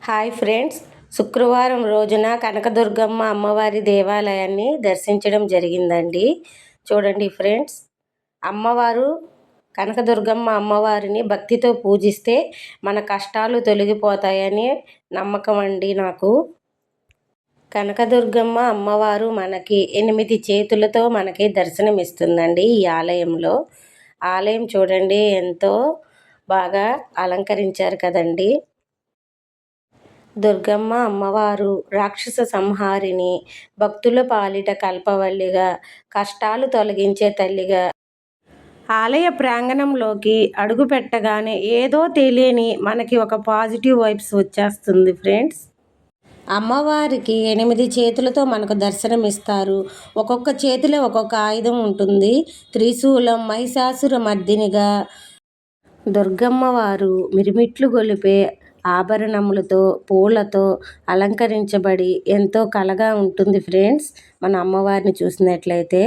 Hi friends, శుక్రవారం రోజున కనకదుర్గమ్మ అమ్మవారి దేవాలయాన్ని దర్శించడం జరిగిందండి. చూడండి ఫ్రెండ్స్, అమ్మవారు కనకదుర్గమ్మ అమ్మవారిని భక్తితో పూజిస్తే మన కష్టాలు తొలగిపోతాయని నమ్మకం అండి నాకు. కనకదుర్గమ్మ అమ్మవారు మనకి 8 చేతులతో మనకి దర్శనమిస్తుందండి ఈ ఆలయంలో. ఆలయం చూడండి ఎంతో బాగా అలంకరించారు కదండి. దుర్గమ్మ అమ్మవారు రాక్షస సంహారిణి, భక్తుల పాలిట కల్పవల్లిగా, కష్టాలు తొలగించే తల్లిగా. ఆలయ ప్రాంగణంలోకి అడుగు పెట్టగానే ఏదో తెలియని మనకి ఒక పాజిటివ్ వైబ్స్ వచ్చేస్తుంది ఫ్రెండ్స్. అమ్మవారికి 8 చేతులతో మనకు దర్శనమిస్తారు. ఒక్కొక్క చేతిలో ఒక్కొక్క ఆయుధం ఉంటుంది. త్రిశూలం, మహిషాసుర మర్దినిగా దుర్గమ్మ వారు మిరిమిట్లు గొలిపే ఆభరణములతో, పూలతో అలంకరించబడి ఎంతో కళగా ఉంటుంది ఫ్రెండ్స్. మన అమ్మవారిని చూసినట్లయితే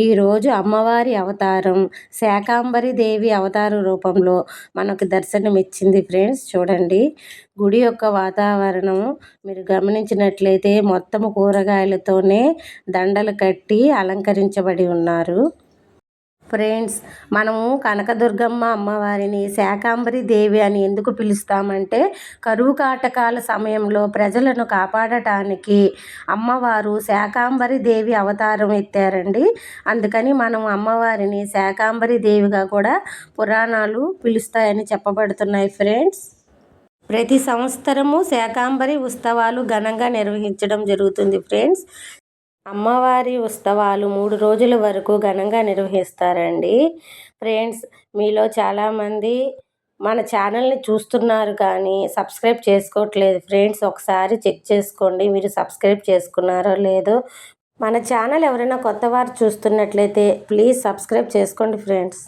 ఈరోజు అమ్మవారి అవతారం శాకాంబరి దేవి అవతార రూపంలో మనకు దర్శనమిచ్చింది ఫ్రెండ్స్. చూడండి, గుడి యొక్క వాతావరణం మీరు గమనించినట్లయితే మొత్తం కూరగాయలతోనే దండలు కట్టి అలంకరించబడి ఉన్నారు. ఫ్రెండ్స్, మనము కనకదుర్గమ్మ అమ్మవారిని శాకాంబరి దేవి అని ఎందుకు పిలుస్తామంటే, కరువు కాటకాల సమయంలో ప్రజలను కాపాడటానికి అమ్మవారు శాకాంబరి దేవి అవతారం ఎత్తారండి. అందుకని మనం అమ్మవారిని శాకాంబరి దేవిగా కూడా పురాణాలు పిలుస్తాయని చెప్పబడుతున్నాయి ఫ్రెండ్స్. ప్రతి సంవత్సరము శాకాంబరి ఉత్సవాలు ఘనంగా నిర్వహించడం జరుగుతుంది ఫ్రెండ్స్. అమ్మవారి ఉత్సవాలు 3 రోజుల వరకు ఘనంగా నిర్వహిస్తారండి. ఫ్రెండ్స్, మీలో చాలామంది మన ఛానల్ని చూస్తున్నారు కానీ సబ్స్క్రైబ్ చేసుకోవట్లేదు ఫ్రెండ్స్. ఒకసారి చెక్ చేసుకోండి, మీరు సబ్స్క్రైబ్ చేసుకున్నారో లేదో. మన ఛానల్ ఎవరైనా కొత్త వారు చూస్తున్నట్లయితే ప్లీజ్ సబ్స్క్రైబ్ చేసుకోండి ఫ్రెండ్స్.